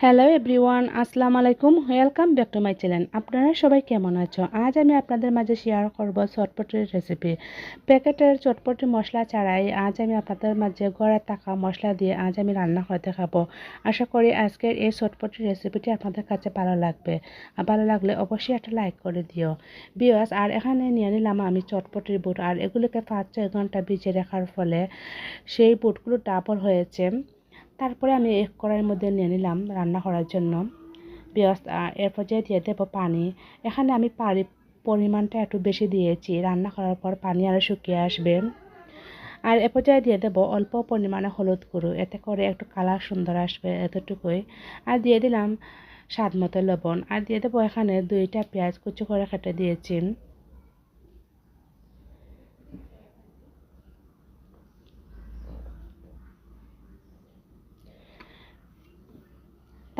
Hello everyone, আসসালামু আলাইকুম। Welcome back to my channel. আপনারা সবাই কেমন আছো? আজ আমি আপনাদের মাঝে শেয়ার করব চটপটির রেসিপি। প্যাকেটের চটপটি মশলা ছাড়াই আজ আমি আপনাদের মাঝে ঘরে থাকা মশলা দিয়ে আজ আমি রান্না করে দেখাবো। আশা করি আজকের এই চটপটির রেসিপিটি আপনাদের কাছে ভালো লাগবে। আর ভালো লাগলে অবশ্যই একটা লাইক করে দিও ভিউয়ার্স। আর এখানে নিয়ে নিলাম আমি চটপটির বুট, আর এগুলোকে 5-6 ঘন্টা ভিজিয়ে রাখার ফলে সেই বুটগুলো ডাবল হয়েছে। তারপরে আমি এক কড়াইয়ের মধ্যে নিয়ে নিলাম রান্না করার জন্য পেঁয়াজ, এর পর্যায়ে দিয়ে দেবো পানি। এখানে আমি পরিমাণটা একটু বেশি দিয়েছি, রান্না করার পর পানি আরও শুকিয়ে আসবে। আর এ পর্যায়ে দিয়ে দেবো অল্প পরিমাণে হলুদ গুঁড়ো, এতে করে একটু কালার সুন্দর আসবে, এতটুকুই। আর দিয়ে দিলাম স্বাদ মতো লবণ, আর দিয়ে দেবো এখানে 2টা পেঁয়াজ কুচি করে কেটে দিয়েছি।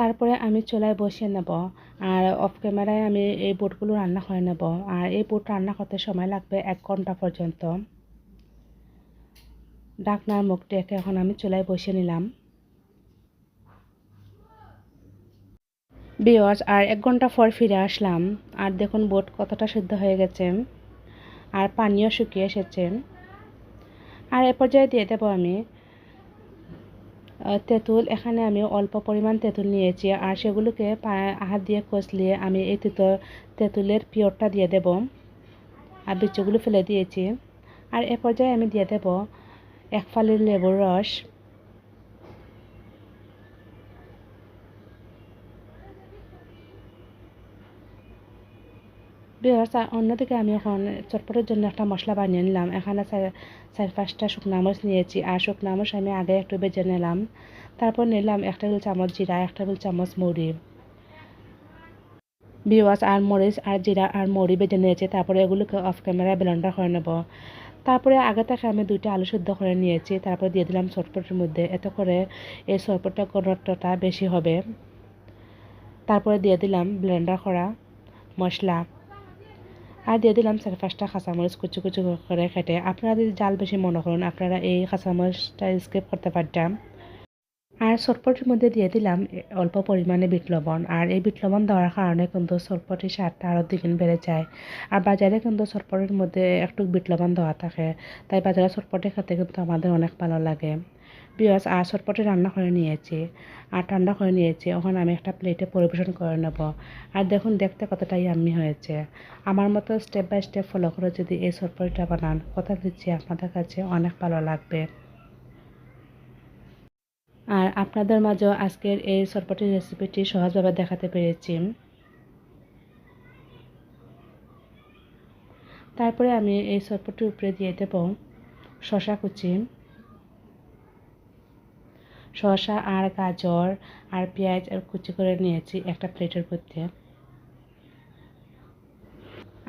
তারপরে আমি চুলায় বসিয়ে নেব, আর অফ ক্যামেরায় আমি এই বুটগুলো রান্না করে নেব। আর এই বুট রান্না করতে সময় লাগবে 1 ঘন্টা পর্যন্ত। ঢাকনার মুখ ঢেকে এখন আমি চুলায় বসিয়ে নিলাম ভিউয়ার্স। আর 1 ঘন্টা পর ফিরে আসলাম, আর দেখুন বুট কতটা সিদ্ধ হয়ে গেছে, আর পানিও শুকিয়ে এসেছে। আর এ পর্যায়ে দিয়ে দেবো আমি তেঁতুল। এখানে আমি অল্প পরিমাণ তেঁতুল নিয়েছি, আর সেগুলোকে হাত দিয়ে কষলিয়ে আমি এই তেঁতুলের পিওরটা দিয়ে দেব, আর বিচিগুলো ফেলে দিয়েছি। আর এ পর্যায়ে আমি দিয়ে দেব 1 ফালি লেবুর রস। ভিউয়ার্স, অন্যদিকে আমি এখন চটপটের জন্য একটা মশলা বানিয়ে নিলাম। এখানে 4-5টা শুকনো মরিচ নিয়েছি, আর শুকনো মরিচ আমি আগে একটু ভেজে নিলাম। তারপর নিলাম 1 টেবিল চামচ জিরা, 1 টেবিল চামচ মৌরি। ভিউয়ার্স, আর মরিচ আর জিরা আর মৌরি ভেজে নিয়েছি, তারপরে এগুলোকে অফ ক্যামেরায় ব্লেন্ডার করে নেব। তারপরে আগে থেকে আমি 2টা আলু সিদ্ধ করে নিয়েছি, তারপরে দিয়ে দিলাম চটপটের মধ্যে, এতে করে এই চটপটটা ঘনত্বটা বেশি হবে। তারপরে দিয়ে দিলাম ব্লেন্ডার করা মশলা, আর দিয়ে দিলাম 4-5টা কাঁচামরিচ কুচি কুচি করে কেটে। আপনারা যদি জাল বেশি মনে করেন আপনারা এই কাঁচামরিচটা স্কিপ করতে পারতাম। আর চটপটির মধ্যে দিয়ে দিলাম অল্প পরিমাণে বিট লবণ, আর এই বিট লবণ দেওয়ার কারণে কিন্তু চটপটির স্বাদটা আরও দ্বিগুণ বেড়ে যায়। আর বাজারে কিন্তু চটপটির মধ্যে একটু বিট লবণ দেওয়া থাকে, তাই বাজারে চটপটি খেতে কিন্তু আমাদের অনেক ভালো লাগে। পেঁয়াজ আর চটপটি রান্না করে নিয়েছি, আর ঠান্ডা করে নিয়েছি। ওখানে আমি একটা প্লেটে পরিবেশন করে নেব। আর দেখুন দেখতে কতটা ইয়াম্মি হয়েছে। আমার মতো স্টেপ বাই স্টেপ ফলো করে যদি এই চটপটিটা বানান, কথা দিচ্ছি আপনাদের কাছে অনেক ভালো লাগবে। আর আপনাদের মাঝেও আজকের এই চটপটির রেসিপিটি সহজভাবে দেখাতে পেরেছি। তারপরে আমি এই চটপটির উপরে দিয়ে দেব শসা কুচি। শসা আর গাজর আর পেঁয়াজ আর কুচি করে নিয়েছি একটা প্লেটের মধ্যে,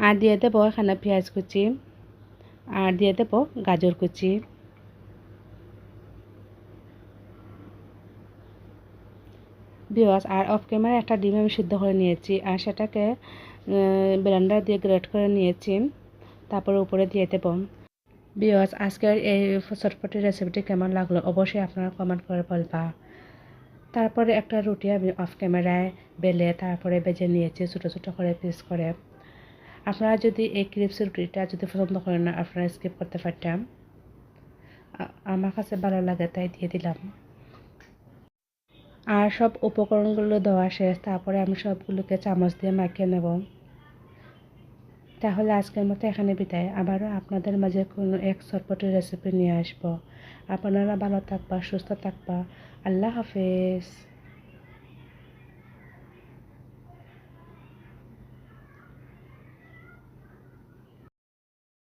আর দিয়ে দেব এখানে পেঁয়াজ কুচি, আর দিয়ে দেব গাজর কুচি। ভিউয়ার্স, আর অফ ক্যামেরা একটা ডিম আমি সিদ্ধ করে নিয়েছি, আর সেটাকে ব্লেন্ডার দিয়ে গ্রেট করে নিয়েছি, তারপরে উপরে দিয়ে দেব। ভিউয়ার্স, আজকের এই চটপটির রেসিপিটি কেমন লাগলো অবশ্যই আপনারা কমেন্ট করে বলবা। তারপরে একটা রুটি আমি অফ ক্যামেরায় বেলে তারপরে ভেজে নিয়েছি ছোটো ছোটো করে পিস করে। আপনারা যদি এই ক্রিপসি রুটিটা যদি পছন্দ করেন না, আপনারা স্কিপ করতে পারতাম, আমার কাছে ভালো লাগে তাই দিয়ে দিলাম। আর সব উপকরণগুলো দেওয়া শেষ, তারপরে আমি সবগুলোকে চামচ দিয়ে মাখিয়ে নেব। তাহলে আজকের মতো এখানে বিদায়। আবারও আপনাদের মাঝে কোনো এক চটপটির রেসিপি নিয়ে আসবো। আপনারা ভালো থাকবা, সুস্থ থাকবা। আল্লাহ হাফেজ।